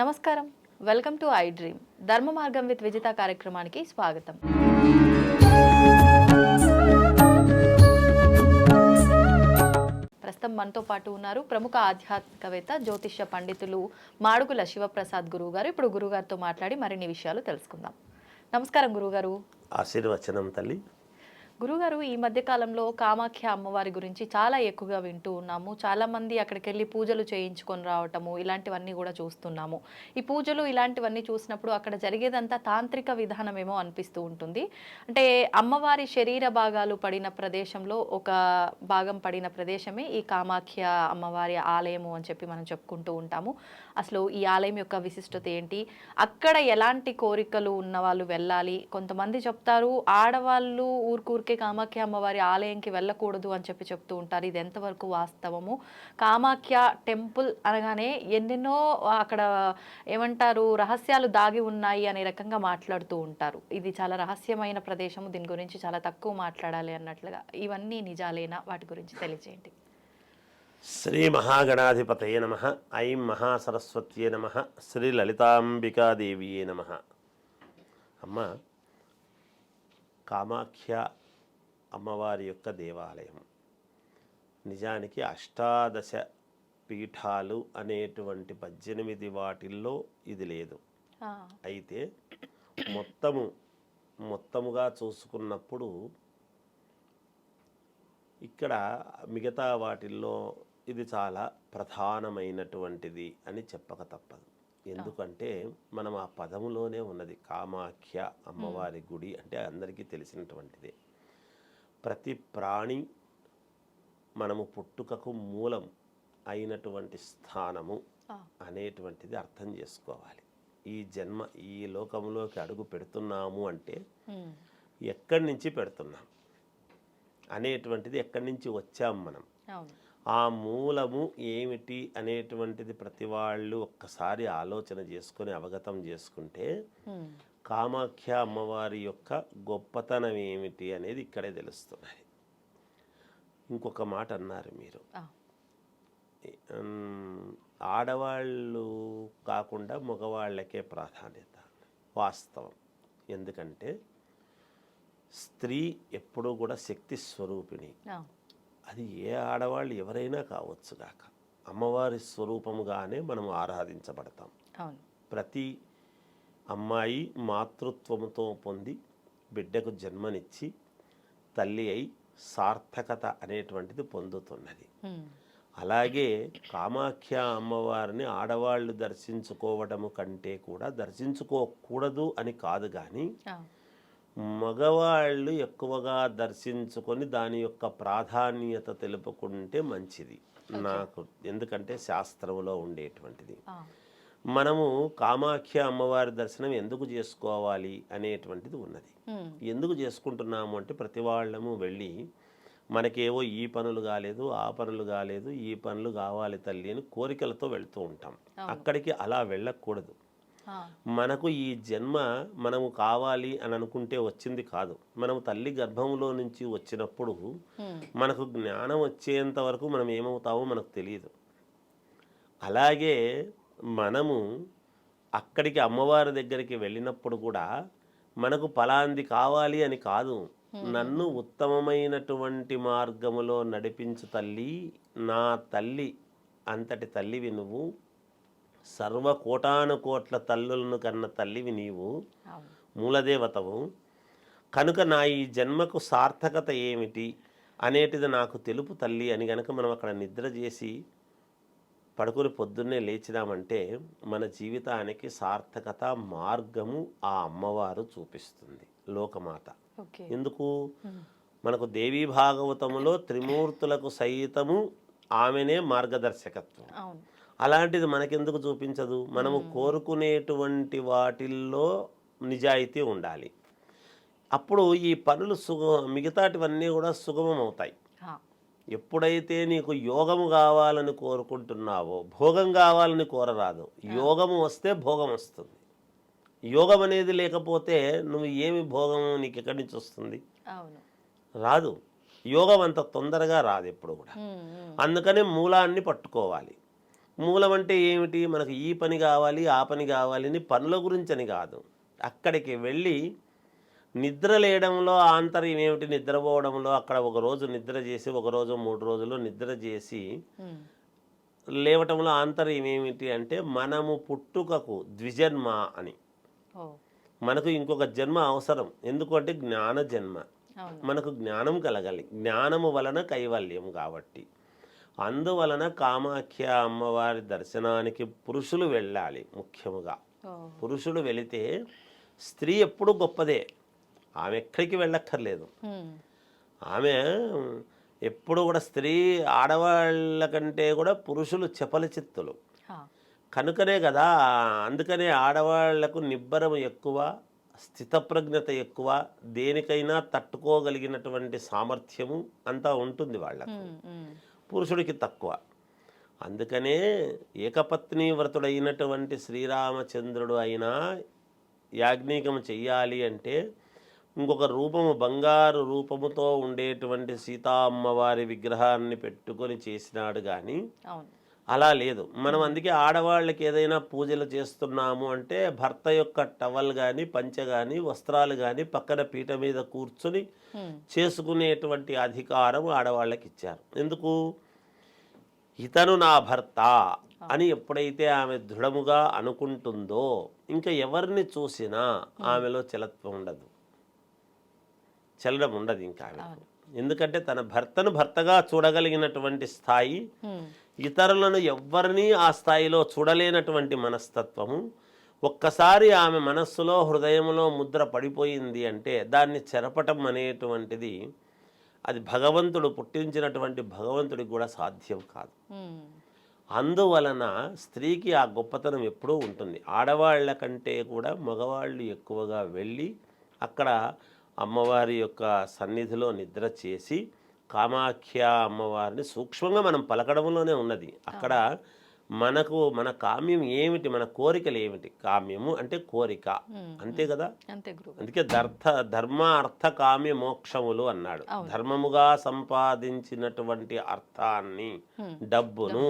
నమస్కారం. Welcome to I dream ధర్మ మార్గం విత్ విజిత కార్యక్రమానికి స్వాగతం. ప్రస్తుతం మనతో పాటు ఉన్నారు ప్రముఖ ఆధ్యాత్మికవేత్త జ్యోతిష్య పండితులు మాడుగుల శివప్రసాద్ గురువు గారు. ఇప్పుడు గురుగారితో మాట్లాడి మరిన్ని విషయాలు తెలుసుకుందాం. నమస్కారం గురుగారు. ఆశీర్వచనం తల్లి. గురుగారు, ఈ మధ్య కాలంలో కామాఖ్య అమ్మవారి గురించి చాలా ఎక్కువగా వింటూ ఉన్నాము. చాలామంది అక్కడికి వెళ్ళి పూజలు చేయించుకొని రావటము ఇలాంటివన్నీ కూడా చూస్తున్నాము. ఈ పూజలు ఇలాంటివన్నీ చూసినప్పుడు అక్కడ జరిగేదంతా తాంత్రిక విధానమేమో అనిపిస్తూ ఉంటుంది. అంటే అమ్మవారి శరీర భాగాలు పడిన ప్రదేశంలో ఒక భాగం పడిన ప్రదేశమే ఈ కామాఖ్య అమ్మవారి ఆలయము అని చెప్పి మనం చెప్పుకుంటూ ఉంటాము. అసలు ఈ ఆలయం యొక్క విశిష్టత ఏంటి, అక్కడ ఎలాంటి కోరికలు ఉన్న వాళ్ళు వెళ్ళాలి? కొంతమంది చెప్తారు ఆడవాళ్ళు ఊరికే కామాఖ్య అమ్మవారి ఆలయంకి వెళ్ళకూడదు అని చెప్పి చెప్తూ ఉంటారు. ఇది ఎంతవరకు వాస్తవము? కామాఖ్య టెంపుల్ అనగానే ఎన్నెన్నో అక్కడ ఏమంటారు రహస్యాలు దాగి ఉన్నాయి అనే రకంగా మాట్లాడుతూ ఉంటారు. ఇది చాలా రహస్యమైన ప్రదేశము, దీని గురించి చాలా తక్కువ మాట్లాడాలి అన్నట్లుగా. ఇవన్నీ నిజాలేనా? వాటి గురించి తెలియజేయండి. శ్రీ మహాగణాధిపతయే నమః. ఐం మహాసరస్వత్యే నమః. శ్రీ లలితాంబికాదేవియే నమః. అమ్మ, కామాఖ్య అమ్మవారి యొక్క దేవాలయం నిజానికి అష్టాదశ పీఠాలు అనేటువంటి 18 వాటిల్లో ఇది లేదు. అయితే మొత్తముగా చూసుకున్నప్పుడు ఇక్కడ మిగతా వాటిల్లో ఇది చాలా ప్రధానమైనటువంటిది అని చెప్పక తప్పదు. ఎందుకంటే మనం ఆ పదములోనే ఉన్నది. కామాఖ్య అమ్మవారి గుడి అంటే అందరికీ తెలిసినటువంటిదే. ప్రతి ప్రాణి మనము పుట్టుకకు మూలం అయినటువంటి స్థానము అనేటువంటిది అర్థం చేసుకోవాలి. ఈ జన్మ ఈ లోకంలోకి అడుగు పెడుతున్నాము అంటే ఎక్కడి నుంచి పెడుతున్నాం అనేటువంటిది, ఎక్కడి నుంచి వచ్చాం మనం, ఆ మూలము ఏమిటి అనేటువంటిది ప్రతి వాళ్ళు ఒక్కసారి ఆలోచన చేసుకొని అవగతం చేసుకుంటే కామాఖ్య అమ్మవారి యొక్క గొప్పతనం ఏమిటి అనేది ఇక్కడే తెలుస్తున్నది. ఇంకొక మాట అన్నారు మీరు, ఆడవాళ్ళు కాకుండా మగవాళ్ళకే ప్రాధాన్యత. వాస్తవం. ఎందుకంటే స్త్రీ ఎప్పుడూ కూడా శక్తి స్వరూపిణి. అది ఏ ఆడవాళ్ళు ఎవరైనా కావచ్చు గాక, అమ్మవారి స్వరూపముగానే మనం ఆరాధించబడతాం. ప్రతి అమ్మాయి మాతృత్వముతో పొంది బిడ్డకు జన్మనిచ్చి తల్లి అయి సార్థకత అనేటువంటిది పొందుతున్నది. అలాగే కామాఖ్య అమ్మవారిని ఆడవాళ్ళు దర్శించుకోవడము కంటే కూడా దర్శించుకోకూడదు అని కాదు, కానీ మగవాళ్ళు ఎక్కువగా దర్శించుకొని దాని యొక్క ప్రాధాన్యత తెలుపుకుంటే మంచిది నాకు. ఎందుకంటే శాస్త్రంలో ఉండేటువంటిది. మనము కామాఖ్య అమ్మవారి దర్శనం ఎందుకు చేసుకోవాలి అనేటువంటిది ఉన్నది. ఎందుకు చేసుకుంటున్నాము అంటే ప్రతి వాళ్ళము వెళ్ళి మనకేవో ఈ పనులు కాలేదు, ఆ పనులు కాలేదు, ఈ పనులు కావాలి తల్లి అని కోరికలతో వెళ్తూ ఉంటాం. అక్కడికి అలా వెళ్ళకూడదు. మనకు ఈ జన్మ మనము కావాలి అని అనుకుంటే వచ్చింది కాదు. మనము తల్లి గర్భంలో నుంచి వచ్చినప్పుడు మనకు జ్ఞానం వచ్చేంత వరకు మనం ఏమవుతామో మనకు తెలియదు. అలాగే మనము అక్కడికి అమ్మవారి దగ్గరికి వెళ్ళినప్పుడు కూడా మనకు ఫలాంది కావాలి అని కాదు, నన్ను ఉత్తమమైనటువంటి మార్గములో నడిపించు తల్లి, నా తల్లి అంతటి తల్లివి నువ్వు, సర్వకోటాను కోట్ల తల్లులను కన్న తల్లివి నీవు, మూలదేవతవు కనుక నా ఈ జన్మకు సార్థకత ఏమిటి అనేటిది నాకు తెలుపు తల్లి అని గనక మనం అక్కడ నిద్ర చేసి పడుకుని పొద్దున్నే లేచినామంటే మన జీవితానికి సార్థకత మార్గము ఆ అమ్మవారు చూపిస్తుంది, లోకమాత. ఎందుకు? మనకు దేవీ భాగవతములో త్రిమూర్తులకు సైతము ఆమెనే మార్గదర్శకత్వం. అలాంటిది మనకెందుకు చూపించదు? మనము కోరుకునేటువంటి వాటిల్లో నిజాయితీ ఉండాలి. అప్పుడు ఈ పనులు మిగతాటివన్నీ కూడా సుగమం అవుతాయి. ఎప్పుడైతే నీకు యోగము కావాలని కోరుకుంటున్నావో, భోగం కావాలని కోరరాదు. యోగము వస్తే భోగం వస్తుంది. యోగం అనేది లేకపోతే నువ్వు ఏమి భోగం నీకు ఎక్కడి నుంచి వస్తుంది? రాదు. యోగం అంత తొందరగా రాదు ఎప్పుడు కూడా. అందుకనే మూలాన్ని పట్టుకోవాలి. మూలం అంటే ఏమిటి? మనకు ఈ పని కావాలి, ఆ పని కావాలి అని పనుల గురించని కాదు. అక్కడికి వెళ్ళి నిద్ర లేయడంలో ఆంతర్యం ఏమిటి? నిద్రపోవడంలో అక్కడ ఒకరోజు నిద్ర చేసి, ఒకరోజు 3 రోజులు నిద్ర చేసి ఉమ్, లేవటంలో ఆంతర్యం ఏమిటి అంటే, మనము పుట్టుకకు ద్విజన్మ అని. ఓ మనకు ఇంకొక జన్మ అవసరం. ఎందుకంటే జ్ఞాన జన్మ. అవును. మనకు జ్ఞానం కలగాలి. జ్ఞానము వలన కైవల్యం కాబట్టి. అందువలన కామాఖ్య అమ్మవారి దర్శనానికి పురుషులు వెళ్ళాలి ముఖ్యముగా. ఓ పురుషుడు వెళితే స్త్రీ ఎప్పుడూ గొప్పదే. ఆమె ఎక్కడికి వెళ్ళక్కర్లేదు. ఉమ్, ఆమె ఎప్పుడు కూడా స్త్రీ ఆడవాళ్ళ కంటే కూడా పురుషులు చపల చిత్తులు హా, కనుకనే కదా. అందుకనే ఆడవాళ్లకు నిబ్బరం ఎక్కువ, స్థితప్రజ్ఞత ఎక్కువ, దేనికైనా తట్టుకోగలిగినటువంటి సామర్థ్యము అంతా ఉంటుంది వాళ్ళకు. ఉమ్, ఉమ్, పురుషుడికి తక్కువ. అందుకనే ఏకపత్ని వ్రతుడైనటువంటి శ్రీరామచంద్రుడు అయినా యాజ్ఞికం చెయ్యాలి అంటే ఇంకొక రూపము, బంగారు రూపముతో ఉండేటువంటి సీతా అమ్మవారి విగ్రహాన్ని పెట్టుకొని చేసినాడు. కానీ అవును. అలా లేదు. మనం అందుకే ఆడవాళ్ళకి ఏదైనా పూజలు చేస్తున్నాము అంటే భర్త యొక్క టవల్ కానీ, పంచె కానీ, వస్త్రాలు కానీ పక్కన పీట మీద కూర్చుని ఉమ్, చేసుకునేటువంటి అధికారం ఆడవాళ్ళకి ఇచ్చారు. ఎందుకు? ఇతను నా భర్త అని ఎప్పుడైతే ఆమె దృఢముగా అనుకుంటుందో ఇంకా ఎవరిని చూసినా ఆమెలో చలత్వం ఉండదు, చలనం ఉండదు ఇంకా ఆమెకు. ఎందుకంటే తన భర్తను భర్తగా చూడగలిగినటువంటి స్థాయి, ఉమ్, ఇతరులను ఎవ్వరినీ ఆ స్థాయిలో చూడలేనటువంటి మనస్తత్వము ఒక్కసారి ఆమె మనస్సులో, హృదయంలో ముద్ర పడిపోయింది అంటే దాన్ని చెరపటం అనేటువంటిది అది భగవంతుడు పుట్టించినటువంటి భగవంతుడికి కూడా సాధ్యం కాదు. ఉమ్, అందువలన స్త్రీకి ఆ గొప్పతనం ఎప్పుడూ ఉంటుంది. ఆడవాళ్ల కంటే కూడా మగవాళ్ళు ఎక్కువగా వెళ్ళి అక్కడ అమ్మవారి యొక్క సన్నిధిలో నిద్ర చేసి కామాఖ్య అమ్మవారిని సూక్ష్మంగా మనం పలకడంలోనే ఉన్నది. అక్కడ మన కామ్యం ఏమిటి, మన కోరికలు ఏమిటి? కామ్యము అంటే కోరిక, అంతే కదా. అంతే గురువు. అందుకే ధర్మ అర్థ కామ్య మోక్షములు అన్నాడు. ధర్మముగా సంపాదించినటువంటి అర్థాన్ని, డబ్బును,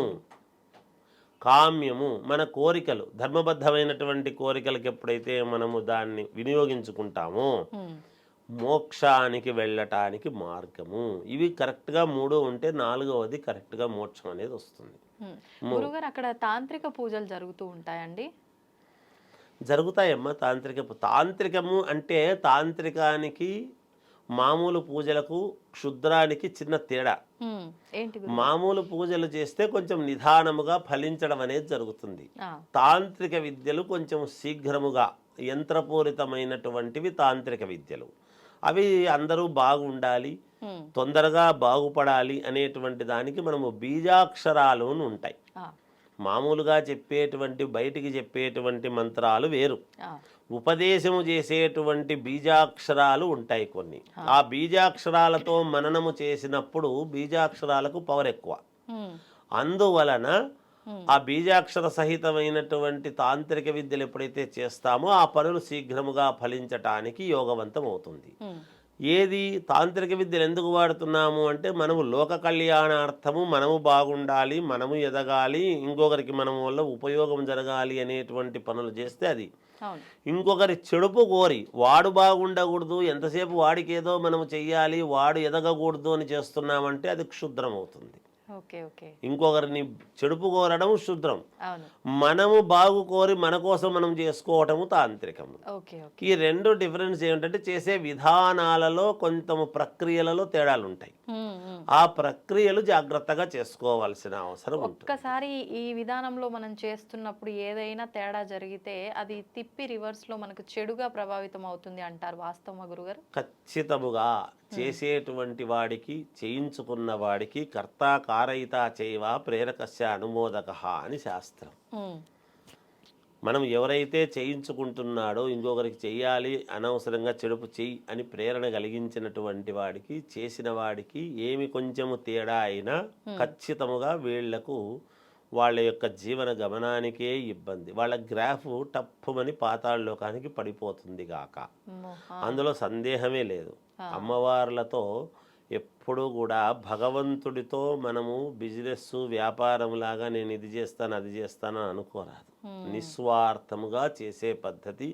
కామ్యము మన కోరికలు, ధర్మబద్ధమైనటువంటి కోరికలకు ఎప్పుడైతే మనము దాన్ని వినియోగించుకుంటామో మోక్షానికి వెళ్ళటానికి మార్గము. ఇవి కరెక్ట్గా 3 ఉంటే 4వది కరెక్ట్గా మోక్షం అనేది వస్తుంది. గురుగారు, అక్కడ తాంత్రిక పూజలు జరుగుతూ ఉంటాయండి? జరుగుతాయమ్మా. తాంత్రికము అంటే తాంత్రికానికి మామూలు పూజలకు క్షుద్రానికి చిన్న తేడా. ఏంటి? మామూలు పూజలు చేస్తే కొంచెం నిదానముగా ఫలించడం అనేది జరుగుతుంది. తాంత్రిక విద్యలు కొంచెం శీఘ్రముగా, యంత్రపూరితమైనటువంటివి తాంత్రిక విద్యలు. అవి అందరూ బాగుండాలి, తొందరగా బాగుపడాలి అనేటువంటి దానికి మనము బీజాక్షరాలు ఉంటాయి. మామూలుగా చెప్పేటువంటి, బయటికి చెప్పేటువంటి మంత్రాలు వేరు, ఉపదేశము చేసేటువంటి బీజాక్షరాలు ఉంటాయి కొన్ని. ఆ బీజాక్షరాలతో మననము చేసినప్పుడు బీజాక్షరాలకు పవర్ ఎక్కువ. అందువలన ఆ బీజాక్షర సహితమైనటువంటి తాంత్రిక విద్యలు ఎప్పుడైతే చేస్తామో ఆ పనులు శీఘ్రముగా ఫలించటానికి యోగవంతం అవుతుంది. ఏది తాంత్రిక విద్యలు ఎందుకు వాడుతున్నాము అంటే మనము లోక కళ్యాణార్థము, మనము బాగుండాలి, మనము ఎదగాలి, ఇంకొకరికి మనము వల్ల ఉపయోగం జరగాలి అనేటువంటి పనులు చేస్తే అది. ఇంకొకరి చెడుపు కోరి వాడు బాగుండకూడదు, ఎంతసేపు వాడికి ఏదో మనము చెయ్యాలి, వాడు ఎదగకూడదు అని చేస్తున్నామంటే అది క్షుద్రం అవుతుంది. ఇంకొకరిని చెడుపు కోరడం శుద్రం, మనము బాగు కోరి మన కోసం మనం చేసుకోవటము తాంత్రికము. ఈ 2 డిఫరెన్స్ ఏమిటంటే చేసే విధానాలలో కొంచెం ప్రక్రియలలో తేడాలు ఉంటాయి. ఆ ప్రక్రియలు జాగ్రత్తగా చేసుకోవాల్సిన అవసరం ఉంటుంది. ఒక్కసారి ఈ విధానంలో మనం చేస్తున్నప్పుడు ఏదైనా తేడా జరిగితే అది తిప్పి రివర్స్ లో మనకు చెడుగా ప్రభావితం అవుతుంది అంటారు. వాస్తవమా గురుగారు? ఖచ్చితముగా. చేసేటువంటి వాడికి, చేయించుకున్న వాడికి కర్త కారయిత చేయవ ప్రేరకస్య అనుమోదక అని శాస్త్రం. మనం ఎవరైతే చేయించుకుంటున్నాడో ఇంకొకరికి చెయ్యాలి, అనవసరంగా చెడుపు చెయ్యి అని ప్రేరణ కలిగించినటువంటి వాడికి, చేసిన వాడికి ఏమి కొంచెము తేడా అయినా ఖచ్చితముగా వీళ్లకు వాళ్ళ యొక్క జీవన గమనానికే ఇబ్బంది. వాళ్ళ గ్రాఫ్ టప్పుమని పాతాళలోకానికి పడిపోతుంది గాక, అందులో సందేహమే లేదు. అమ్మవార్లతో ఎప్పుడూ కూడా భగవంతుడితో మనము బిజినెస్ వ్యాపారం లాగా నేను ఇది చేస్తాను అది చేస్తాను అని అనుకోరాదు. నిస్వార్థముగా చేసే పద్ధతి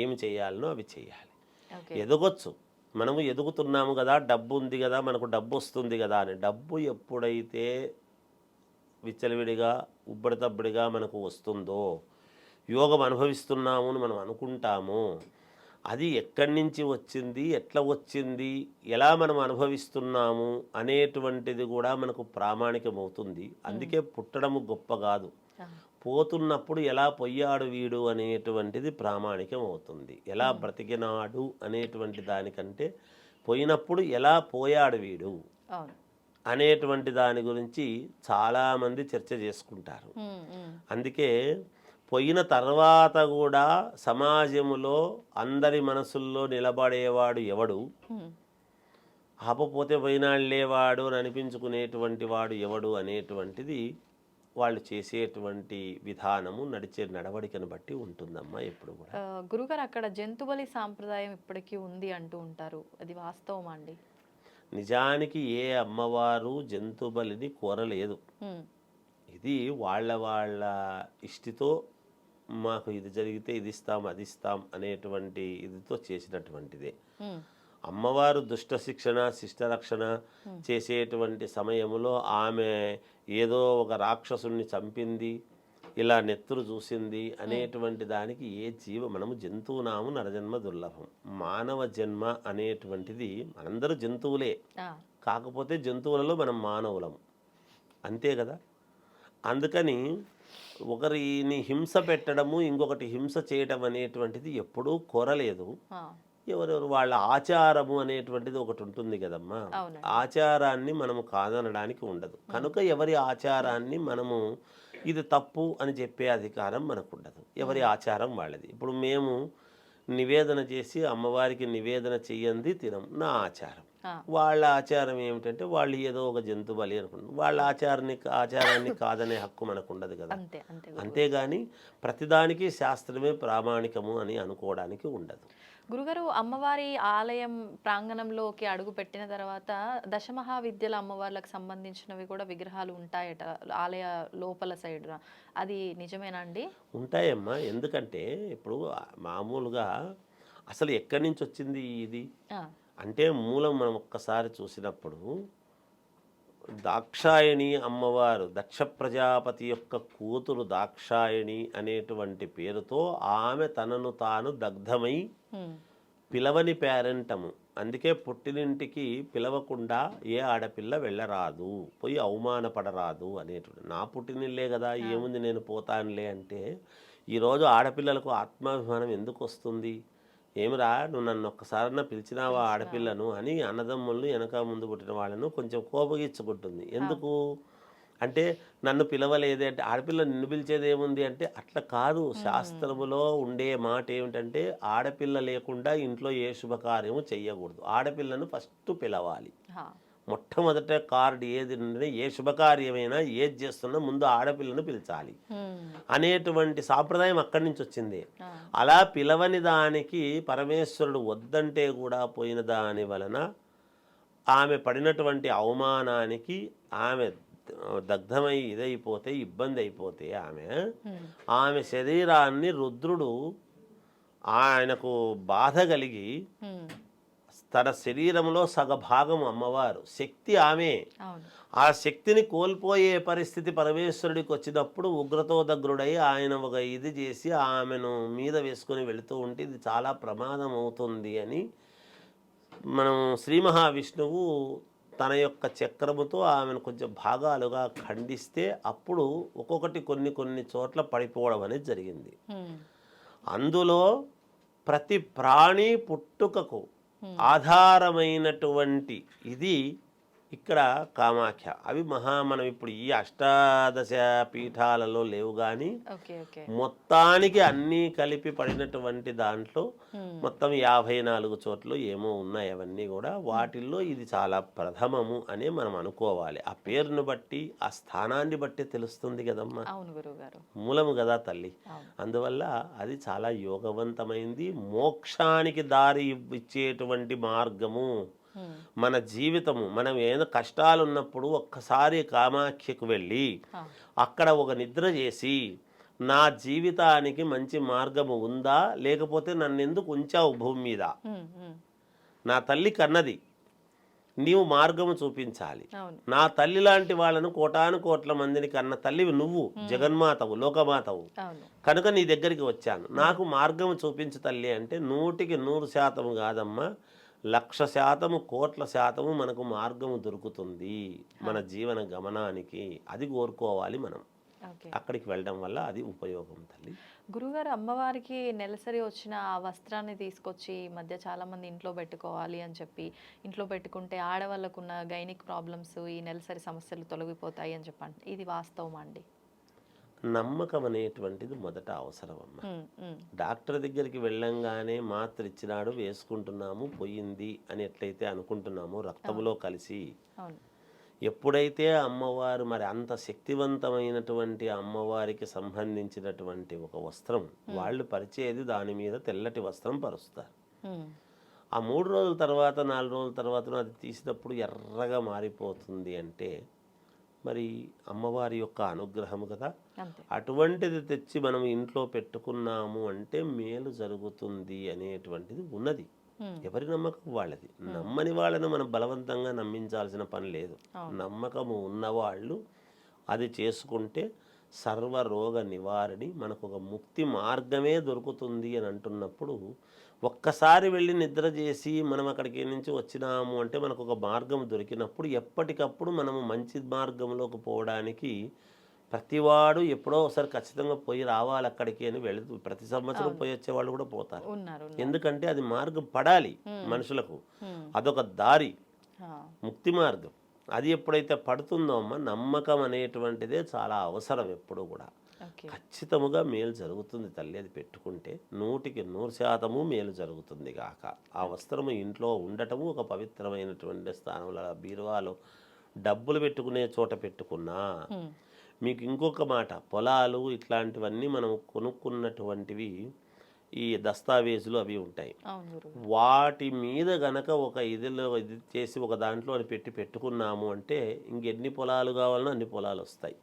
ఏమి చేయాలనో అవి చేయాలి. ఓకే. ఎదగొచ్చు, మనము ఎదుగుతున్నాము కదా, డబ్బు ఉంది కదా, మనకు డబ్బు వస్తుంది కదా అని. డబ్బు ఎప్పుడైతే విచ్చలవిడిగా ఉబ్బడితబ్బడిగా మనకు వస్తుందో, యోగం అనుభవిస్తున్నాము అని మనం అనుకుంటాము, అది ఎక్కడి నుంచి వచ్చింది, ఎట్లా వచ్చింది, ఎలా మనం అనుభవిస్తున్నాము అనేటువంటిది కూడా మనకు ప్రామాణికమవుతుంది. అందుకే పుట్టడము గొప్ప కాదు, పోతున్నప్పుడు ఎలా పొయ్యాడు వీడు అనేటువంటిది ప్రామాణికం అవుతుంది. ఎలా బ్రతికినాడు అనేటువంటి దానికంటే పోయినప్పుడు ఎలా పోయాడు వీడు అవును. అనేటువంటి దాని గురించి చాలామంది చర్చ చేసుకుంటారు. అందుకే పోయిన తర్వాత కూడా సమాజంలో అందరి మనసుల్లో నిలబడేవాడు ఎవడు, ఆపపోతే పోయినాళ్ళేవాడు అని అనిపించుకునేటువంటి వాడు ఎవడు అనేటువంటిది వాళ్ళు చేసేటువంటి విధానము, నడిచే నడవడికను బట్టి ఉంటుందమ్మా ఎప్పుడు కూడా. గురుగారు, అక్కడ జంతుబలి సాంప్రదాయం ఇప్పటికీ ఉంది అంటూ ఉంటారు, అది వాస్తవమా అండి? నిజానికి ఏ అమ్మవారు జంతు బలిని కోరలేదు. ఇది వాళ్ళ ఇష్టితో మాకు ఇది జరిగితే ఇది ఇస్తాం అది ఇస్తాం అనేటువంటి ఇదితో చేసినటువంటిదే. అమ్మవారు దుష్ట శిక్షణ శిష్టరక్షణ చేసేటువంటి సమయంలో ఆమె ఏదో ఒక రాక్షసుని చంపింది, ఇలా నెత్తురు చూసింది అనేటువంటి దానికి మనము జంతువునాము, నరజన్మ దుర్లభం. మానవ జన్మ అనేటువంటిది మనందరూ జంతువులే, కాకపోతే జంతువులలో మనం మానవులము, అంతే కదా. అందుకని ఒకరిని హింస పెట్టడము ఇంకొకటి హింస చేయడం అనేటువంటిది ఎప్పుడూ కోరలేదు. ఎవరెవరు వాళ్ళ ఆచారము అనేటువంటిది ఒకటి ఉంటుంది కదమ్మా, ఆచారాన్ని మనము కాదనడానికి ఉండదు. కనుక ఎవరి ఆచారాన్ని మనము ఇది తప్పు అని చెప్పే అధికారం మనకు ఉండదు. ఎవరి ఆచారం వాళ్ళది. ఇప్పుడు మేము నివేదన చేసి అమ్మవారికి నివేదన చెయ్యంది తినం, నా ఆచారం. వాళ్ళ ఆచారం ఏమిటంటే వాళ్ళు ఏదో ఒక జంతు బలి అనుకుంటారు. వాళ్ళ ఆచారాన్ని కాదనే హక్కు మనకు ఉండదు కదా. అంతేగాని ప్రతిదానికి శాస్త్రమే ప్రామాణికము అని అనుకోవడానికి ఉండదు. గురుగారు, అమ్మవారి ఆలయం ప్రాంగణంలోకి అడుగు పెట్టిన తర్వాత దశమహావిద్యల అమ్మవార్లకు సంబంధించినవి కూడా విగ్రహాలు ఉంటాయట ఆలయ లోపల సైడ్, అది నిజమేనా అండి? ఉంటాయమ్మా. ఎందుకంటే ఇప్పుడు మామూలుగా అసలు ఎక్కడి నుంచి వచ్చింది ఇది అంటే మూలం మనం ఒక్కసారి చూసినప్పుడు దాక్షాయణి అమ్మవారు, దక్ష ప్రజాపతి యొక్క కూతురు దాక్షాయణి అనేటువంటి పేరుతో ఆమె తనను తాను దగ్ధమై పిలవని పేరెంటము. అందుకే పుట్టినింటికి పిలవకుండా ఏ ఆడపిల్ల వెళ్ళరాదు, పోయి అవమానపడరాదు అనేటువంటి. నా పుట్టినిల్లే కదా, ఏముంది నేను పోతానులే అంటే ఈరోజు ఆడపిల్లలకు ఆత్మాభిమానం ఎందుకు వస్తుంది? ఏమిరా నువ్వు నన్ను ఒక్కసారన్నా పిలిచినావా ఆడపిల్లను అని అన్నదమ్ములను వెనక ముందు పుట్టిన వాళ్ళను కొంచెం కోపగించుకుంటుంది. ఎందుకు అంటే నన్ను పిలవలేదే అంటే, ఆడపిల్ల నిన్ను పిలిచేది ఏముంది అంటే అట్లా కాదు. శాస్త్రములో ఉండే మాట ఏమిటంటే ఆడపిల్ల లేకుండా ఇంట్లో ఏ శుభకార్యము చెయ్యకూడదు. ఆడపిల్లను ఫస్ట్ పిలవాలి. మొట్టమొదట కార్డు ఏది ఉంటే ఏ శుభకార్యమైనా ఏది చేస్తున్నా ముందు ఆడపిల్లను పిలిచాలి అనేటువంటి సాంప్రదాయం అక్కడి నుంచి వచ్చింది. అలా పిలవని దానికి పరమేశ్వరుడు వద్దంటే కూడా పోయిన దాని వలన ఆమె పడినటువంటి అవమానానికి ఆమె దగ్ధమై ఇదైపోతే ఇబ్బంది అయిపోతే ఆమె శరీరాన్ని రుద్రుడు ఆయనకు బాధ కలిగి తన శరీరంలో సగభాగం అమ్మవారు, శక్తి ఆమె, ఆ శక్తిని కోల్పోయే పరిస్థితి పరమేశ్వరుడికి వచ్చినప్పుడు ఉగ్రతో దగ్గరుడై ఆయన ఒక ఇది చేసి ఆమెను మీద వేసుకొని వెళుతూ ఉంటే ఇది చాలా ప్రమాదం అవుతుంది అని మనం శ్రీ మహావిష్ణువు తన యొక్క చక్రముతో ఆమెను కొంచెం భాగాలుగా ఖండిస్తే అప్పుడు ఒక్కొక్కటి కొన్ని చోట్ల పడిపోవడం అనేది జరిగింది. అందులో ప్రతి ప్రాణి పుట్టుకకు ఆధారమైనటువంటి ఇది ఇక్కడ కామాఖ్య. అవి మనం ఇప్పుడు ఈ అష్టాదశ పీఠాలలో లేవు కానీ మొత్తానికి అన్నీ కలిపి పడినటువంటి దాంట్లో మొత్తం 54 చోట్ల ఏమో ఉన్నాయి. అవన్నీ కూడా వాటిల్లో ఇది చాలా ప్రథమము అని మనం అనుకోవాలి. ఆ పేరును బట్టి ఆ స్థానాన్ని బట్టి తెలుస్తుంది కదమ్మా, మూలము కదా తల్లి. అందువల్ల అది చాలా యోగవంతమైంది, మోక్షానికి దారి ఇచ్చేటువంటి మార్గము మన జీవితము మనం ఏదో కష్టాలు ఉన్నప్పుడు ఒక్కసారి కామాఖ్యకు వెళ్ళి అక్కడ ఒక నిద్ర చేసి నా జీవితానికి మంచి మార్గము ఉందా, లేకపోతే నన్ను ఎందుకు ఉంచావు భూమి మీద, నా తల్లి కన్నది, నీవు మార్గము చూపించాలి. నా తల్లి లాంటి వాళ్ళను కోటాను కోట్ల మందిని కన్న తల్లివి నువ్వు, జగన్మాతవు, లోకమాతవు కనుక నీ దగ్గరికి వచ్చాను, నాకు మార్గము చూపించు తల్లి అంటే 100% కాదమ్మా, 1,00,000%, కోట్ల శాతము మనకు మార్గము దొరుకుతుంది మన జీవన గమనానికి. అది కోరుకోవాలి మనం. అక్కడికి వెళ్ళడం వల్ల అది ఉపయోగం తల్లి. గురుగారు, అమ్మవారికి నెలసరి వచ్చిన ఆ వస్త్రాన్ని తీసుకొచ్చి ఈ మధ్య చాలా మంది ఇంట్లో పెట్టుకోవాలి అని చెప్పి ఇంట్లో పెట్టుకుంటే ఆడవాళ్ళకున్న గైనిక్ ప్రాబ్లమ్స్, ఈ నెలసరి సమస్యలు తొలగిపోతాయి అని చెప్పండి, ఇది వాస్తవమా అండి? నమ్మకం అనేటువంటిది మొదట అవసరం అమ్మ. డాక్టర్ దగ్గరికి వెళ్ళంగానే మాత్ర ఇచ్చినాడు వేసుకుంటున్నాము పోయింది అని ఎట్లయితే అనుకుంటున్నామో రక్తంలో కలిసి, ఎప్పుడైతే అమ్మవారు మరి అంత శక్తివంతమైనటువంటి అమ్మవారికి సంబంధించినటువంటి ఒక వస్త్రం వాళ్ళు పరిచేది, దాని మీద తెల్లటి వస్త్రం పరుస్తారు. ఆ 3 రోజుల తర్వాత 4 రోజుల తర్వాత అది తీసినప్పుడు ఎర్రగా మారిపోతుంది అంటే మరి అమ్మవారి యొక్క అనుగ్రహము కదా. అటువంటిది తెచ్చి మనం ఇంట్లో పెట్టుకున్నాము అంటే మేలు జరుగుతుంది అనేటువంటిది ఉన్నది. ఎవరి నమ్మకం వాళ్ళది. నమ్మని వాళ్ళను మనం బలవంతంగా నమ్మించాల్సిన పని లేదు. నమ్మకము ఉన్నవాళ్ళు అది చేసుకుంటే సర్వరోగ నివారణి, మనకు ఒక ముక్తి మార్గమే దొరుకుతుంది అని అంటున్నప్పుడు ఒక్కసారి వెళ్ళి నిద్ర చేసి మనం అక్కడికి నుంచి వచ్చినాము అంటే మనకు ఒక మార్గం దొరికినప్పుడు ఎప్పటికప్పుడు మనము మంచి మార్గంలోకి పోవడానికి ప్రతివాడు ఎప్పుడో ఒకసారి ఖచ్చితంగా పోయి రావాలి అక్కడికి అని వెళుతూ ప్రతి సంవత్సరం పోయి వచ్చే వాళ్ళు కూడా పోతారు. ఎందుకంటే అది మార్గం పడాలి మనుషులకు, అదొక దారి, ముక్తి మార్గం. అది ఎప్పుడైతే పడుతుందో అమ్మ, నమ్మకం అనేటువంటిదే చాలా అవసరం. ఎప్పుడు కూడా ఖచ్చితముగా మేలు జరుగుతుంది తల్లి. అది పెట్టుకుంటే 100% మేలు జరుగుతుంది గాక. ఆ వస్త్రము ఇంట్లో ఉండటము ఒక పవిత్రమైనటువంటి స్థానంలో, బీరువాలో డబ్బులు పెట్టుకునే చోట పెట్టుకున్నా. మీకు ఇంకొక మాట, పొలాలు ఇట్లాంటివన్నీ మనం కొనుక్కున్నటువంటివి ఈ దస్తావేజులు అవి ఉంటాయి, వాటి మీద గనక ఒక ఇది చేసి ఒక దాంట్లో అని పెట్టుకున్నాము అంటే ఇంకెన్ని పొలాలు కావాలన్నా అన్ని పొలాలు వస్తాయి,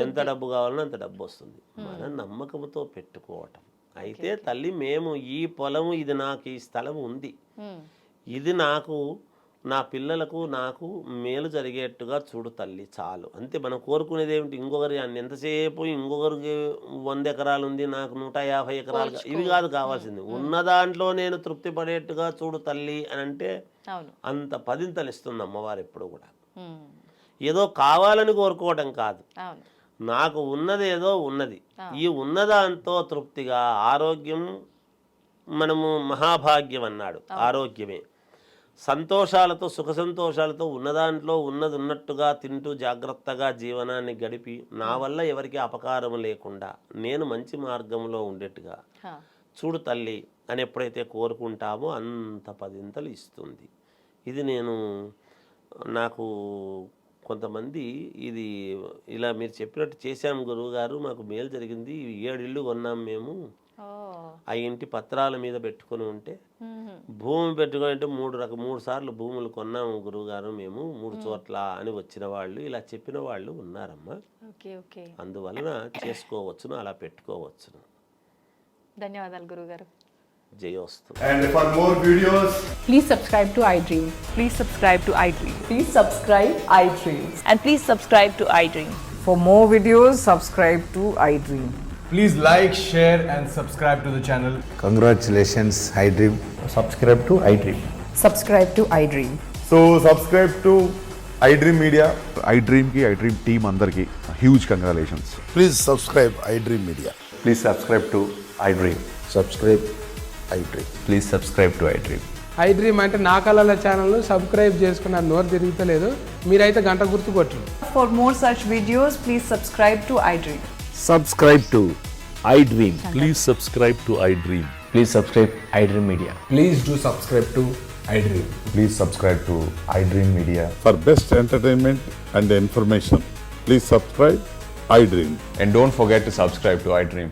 ఎంత డబ్బు కావాలన్నా అంత డబ్బు వస్తుంది. మన నమ్మకంతో పెట్టుకోవటం. అయితే తల్లి, మేము ఈ పొలము, ఇది నాకు ఈ స్థలం ఉంది, ఇది నాకు నా పిల్లలకు నాకు మేలు జరిగేట్టుగా చూడు తల్లి, చాలు అంతే. మనం కోరుకునేది ఏమిటి? ఇంకొకరి ఎంతసేపు ఇంకొకరికి 100 ఎకరాలు ఉంది, నాకు 150 ఎకరాలు, ఇవి కాదు కావాల్సింది. ఉన్న దాంట్లో నేను తృప్తి పడేట్టుగా చూడు తల్లి అని అంటే అంత పదింతలు ఇస్తుంది అమ్మవారు ఎప్పుడు కూడా. ఏదో కావాలని కోరుకోవడం కాదు, నాకు ఉన్నది ఏదో ఉన్నది, ఈ ఉన్నదాంతో తృప్తిగా ఆరోగ్యం, మనము మహాభాగ్యం అన్నాడు, ఆరోగ్యమే. సంతోషాలతో, సుఖ సంతోషాలతో ఉన్నదాంట్లో ఉన్నది ఉన్నట్టుగా తింటూ జాగ్రత్తగా జీవనాన్ని గడిపి నా వల్ల ఎవరికి అపకారం లేకుండా నేను మంచి మార్గంలో ఉండేట్టుగా చూడు తల్లి అని ఎప్పుడైతే కోరుకుంటామో అంత పదింతలు ఇస్తుంది. ఇది నాకు కొంతమంది ఇది ఇలా మీరు చెప్పినట్టు చేశాము గురువుగారు, మాకు మేలు జరిగింది, 7 ఇళ్ళు కొన్నాం మేము, ఆ ఇంటి పత్రాల మీద పెట్టుకుని ఉంటే, భూమి పెట్టుకుని అంటే 3 సార్లు భూములు కొన్నాము గురువుగారు మేము 3 చోట్ల అని వచ్చిన వాళ్ళు, ఇలా చెప్పిన వాళ్ళు ఉన్నారమ్మా. అందువలన చేసుకోవచ్చును, అలా పెట్టుకోవచ్చును. ధన్యవాదాలు గురువుగారు. జయోస్తు. And for more videos, please subscribe to iDream. Please subscribe to iDream. Please subscribe iDream. And please subscribe to iDream. For more videos, subscribe to iDream. please like, share and subscribe to the channel. Congratulations, iDream. Subscribe to iDream. Subscribe to iDream. So subscribe to iDream Media. iDream ki iDream team andarki huge congratulations. Please subscribe iDream Media. Please subscribe to iDream. Subscribe iDream. Please subscribe to iDream. iDream అంటే నా కళల channel subscribe చేసుకున్న నోరు తిరుగుతలేదు, మీరైతే గంట గుర్తు కొట్టండి. For more such videos, please subscribe to iDream. Subscribe to iDream. Please subscribe to iDream. Please subscribe iDream Media. Please do subscribe to iDream. Please subscribe to iDream Media. For best entertainment and information, please subscribe iDream. And don't forget to subscribe to iDream.